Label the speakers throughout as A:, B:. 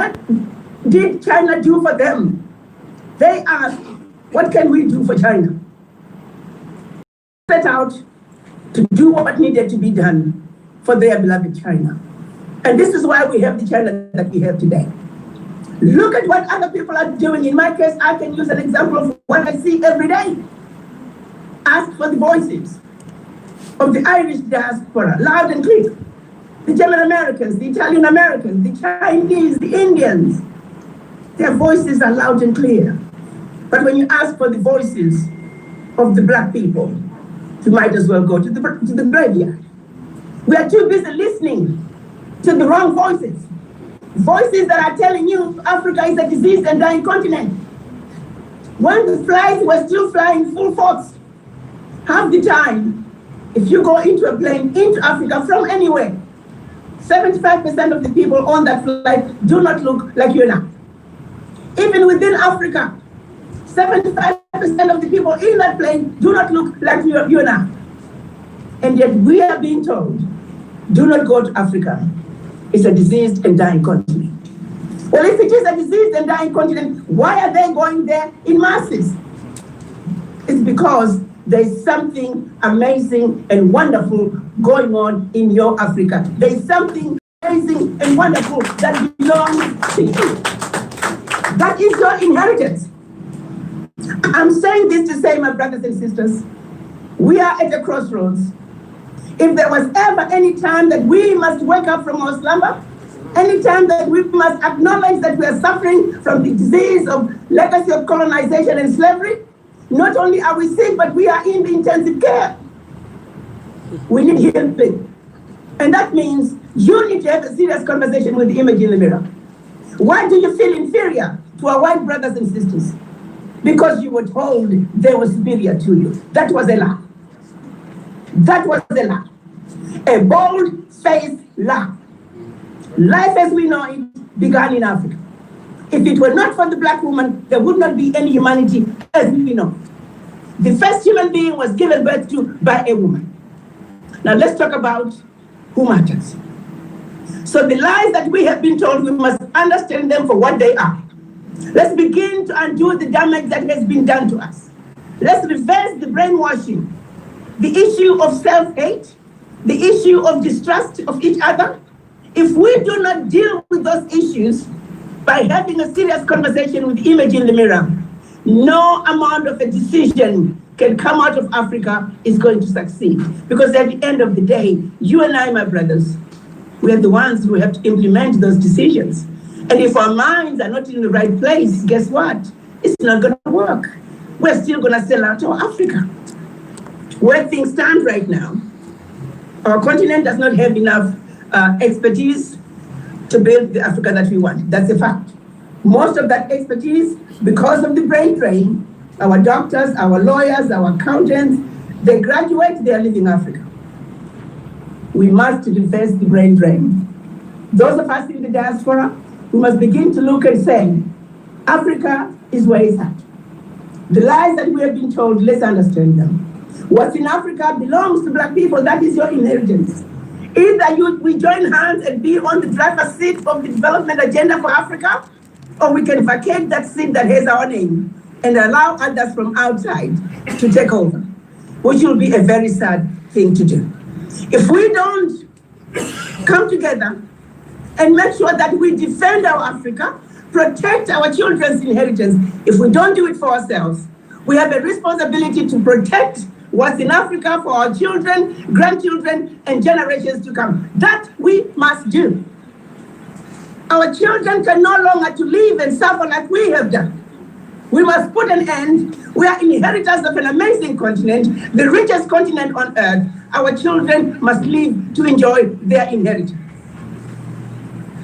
A: What did China do for them? They asked, what can we do for China? Set out to do what needed to be done for their beloved China. And this is why we have the China that we have today. Look at what other people are doing. In my case, I can use an example of what I see every day. Ask for the voices of the Irish diaspora, loud and clear. The German Americans, the Italian Americans, the Chinese, the Indians, their voices are loud and clear. But when you ask for the voices of the Black people, you might as well go to the graveyard. We are too busy listening to the wrong voices. Voices that are telling you Africa is a diseased and dying continent. When the flights were still flying full force, half the time, if you go into a plane into Africa from anywhere, 75% of the people on that flight do not look like you and I. Even within Africa, 75% of the people in that plane do not look like you and I. And yet we are being told, do not go to Africa. It's a diseased and dying continent. Well, if it is a diseased and dying continent, why are they going there in masses? It's because there's something amazing and wonderful going on in your Africa. There's something amazing and wonderful that belongs to you. That is your inheritance. I'm saying this to say, my brothers and sisters, we are at a crossroads. If there was ever any time that we must wake up from our slumber, any time that we must acknowledge that we are suffering from the disease of legacy of colonization and slavery, not only are we sick, but we are in the intensive care. We need healing. And that means you need to have a serious conversation with the image in the mirror. Why do you feel inferior to our white brothers and sisters? Because you were told they were superior to you. That was a lie. That was a lie. A bold-faced lie. Life as we know it began in Africa. If it were not for the Black woman, there would not be any humanity as we know. The first human being was given birth to by a woman. Now let's talk about who matters. So the lies that we have been told, we must understand them for what they are. Let's begin to undo the damage that has been done to us. Let's reverse the brainwashing, the issue of self-hate, the issue of distrust of each other. If we do not deal with those issues by having a serious conversation with the image in the mirror, no amount of a decision can come out of Africa is going to succeed. Because at the end of the day, you and I, my brothers, we are the ones who have to implement those decisions. And if our minds are not in the right place, guess what? It's not going to work. We're still going to sell out to Africa. Where things stand right now, our continent does not have enough expertise to build the Africa that we want. That's a fact. Most of that expertise, because of the brain drain, our doctors, our lawyers, our accountants, they graduate, they are leaving Africa. We must reverse the brain drain. Those of us in the diaspora, we must begin to look and say, Africa is where it's at. The lies that we have been told, let's understand them. What's in Africa belongs to Black people. That is your inheritance. Either we join hands and be on the driver's seat of the development agenda for Africa, or we can vacate that seat that has our name and allow others from outside to take over, which will be a very sad thing to do. If we don't come together and make sure that we defend our Africa, protect our children's inheritance, if we don't do it for ourselves, we have a responsibility to protect what's in Africa for our children, grandchildren, and generations to come. That we must do. Our children can no longer to live and suffer like we have done. We must put an end. We are inheritors of an amazing continent, the richest continent on earth. Our children must live to enjoy their inheritance.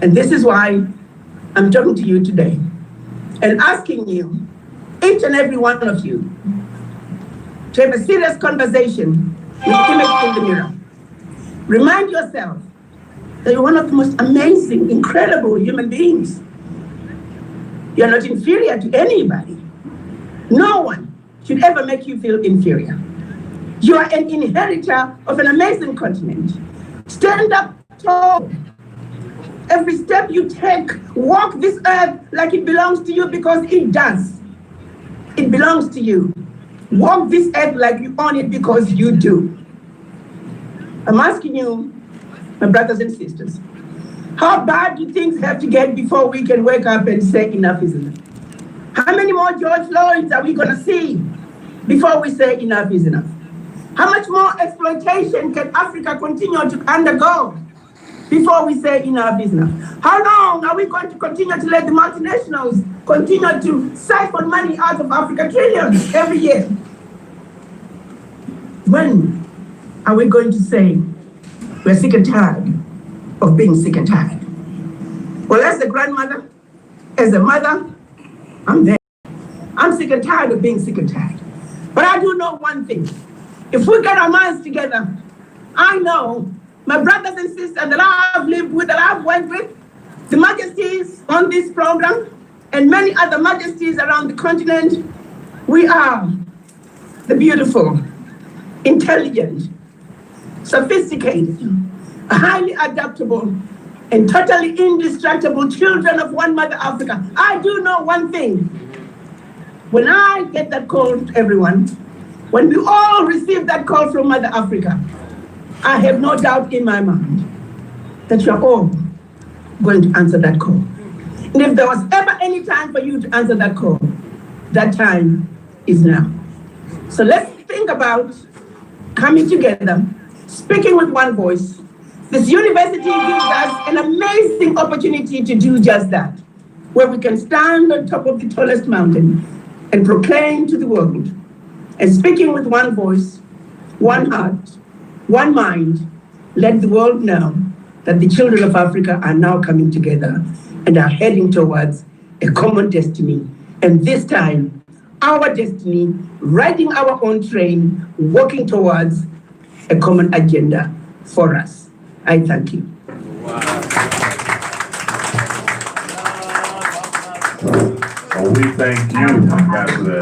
A: And this is why I'm talking to you today and asking you, each and every one of you, to have a serious conversation with the image in the mirror. Remind yourself that you're one of the most amazing, incredible human beings. You're not inferior to anybody. No one should ever make you feel inferior. You are an inheritor of an amazing continent. Stand up tall every step you take, walk this earth like it belongs to you, because it does. It belongs to you. Walk this earth like you own it, because you do. I'm asking you, my brothers and sisters, how bad do things have to get before we can wake up and say enough is enough? How many more George Floyds are we gonna see before we say enough is enough? How much more exploitation can Africa continue to undergo before we say enough is enough? How long are we going to continue to let the multinationals continue to siphon money out of Africa, trillions every year? When are we going to say we're sick and tired of being sick and tired? Well, as a grandmother, as a mother, I'm there. I'm sick and tired of being sick and tired. But I do know one thing. If we get our minds together, I know my brothers and sisters that I've lived with, that I've worked with, the majesties on this program, and many other majesties around the continent, we are the beautiful, intelligent, sophisticated, highly adaptable, and totally indestructible children of one mother Africa. I do know one thing. When I get that call to everyone, when we all receive that call from Mother Africa, I have no doubt in my mind that you're all going to answer that call. And if there was ever any time for you to answer that call, that time is now. So let's think about coming together, speaking with one voice. This university gives us an amazing opportunity to do just that, where we can stand on top of the tallest mountain and proclaim to the world, and speaking with one voice, one heart, one mind, let the world know that the children of Africa are now coming together and are heading towards a common destiny. And this time, our destiny, riding our own train, walking towards a common agenda for us. I thank you.
B: Well, we thank you, Ambassador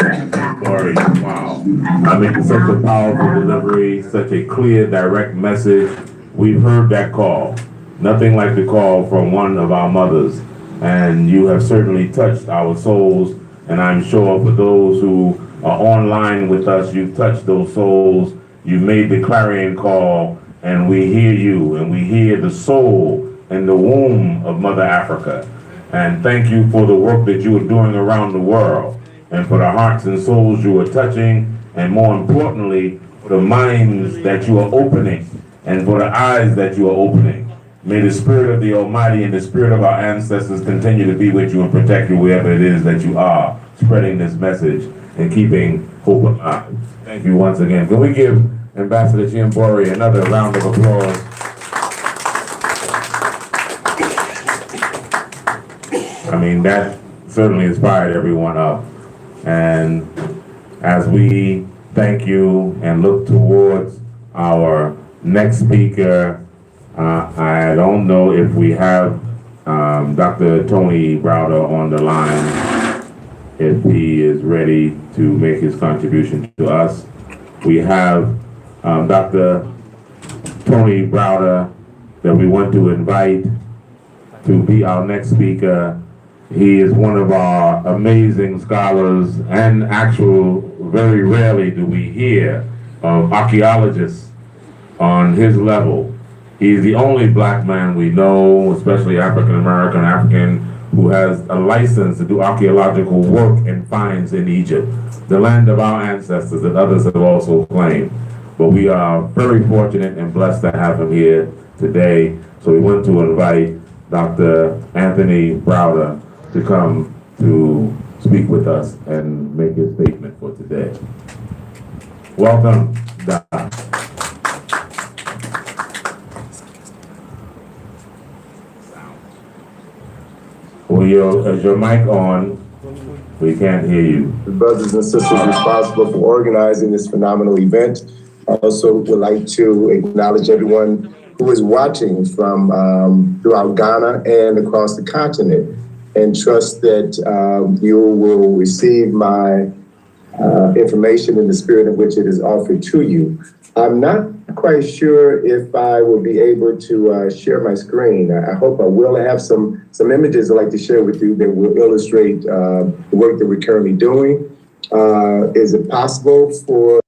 B: Glory. Wow. I mean, such a powerful delivery, such a clear, direct message. We've heard that call. Nothing like the call from one of our mothers. And you have certainly touched our souls. And I'm sure for those who are online with us, you've touched those souls. You made the clarion call, and we hear you, and we hear the soul and the womb of Mother Africa. And thank you for the work that you are doing around the world, and for the hearts and souls you are touching, and more importantly, for the minds that you are opening, and for the eyes that you are opening. May the Spirit of the Almighty and the Spirit of our ancestors continue to be with you and protect you wherever it is that you are, spreading this message and keeping hope alive. Thank you once again. Can we give Ambassador Chiambori another round of applause? I mean, that certainly inspired everyone up. And as we thank you and look towards our next speaker, I don't know if we have Dr. Tony Browder on the line, if he is ready to make his contribution to us. We have Dr. Tony Browder that we want to invite to be our next speaker. He is one of our amazing scholars, and very rarely do we hear of archaeologists on his level. He's the only black man we know, especially African, who has a license to do archaeological work and finds in Egypt, the land of our ancestors that others have also claimed. But we are very fortunate and blessed to have him here today. So we want to invite Dr. Anthony Browder to come to speak with us and make his statement for today. Welcome, Dr. Well, is your mic on? We can't hear you.
C: The brothers and sisters responsible for organizing this phenomenal event. I also would like to acknowledge everyone who is watching from throughout Ghana and across the continent, and trust that you will receive my information in the spirit in which it is offered to you. I'm not quite sure if I will be able to share my screen. I hope I will. I have some images I'd like to share with you that will illustrate the work that we're currently doing. Is it possible for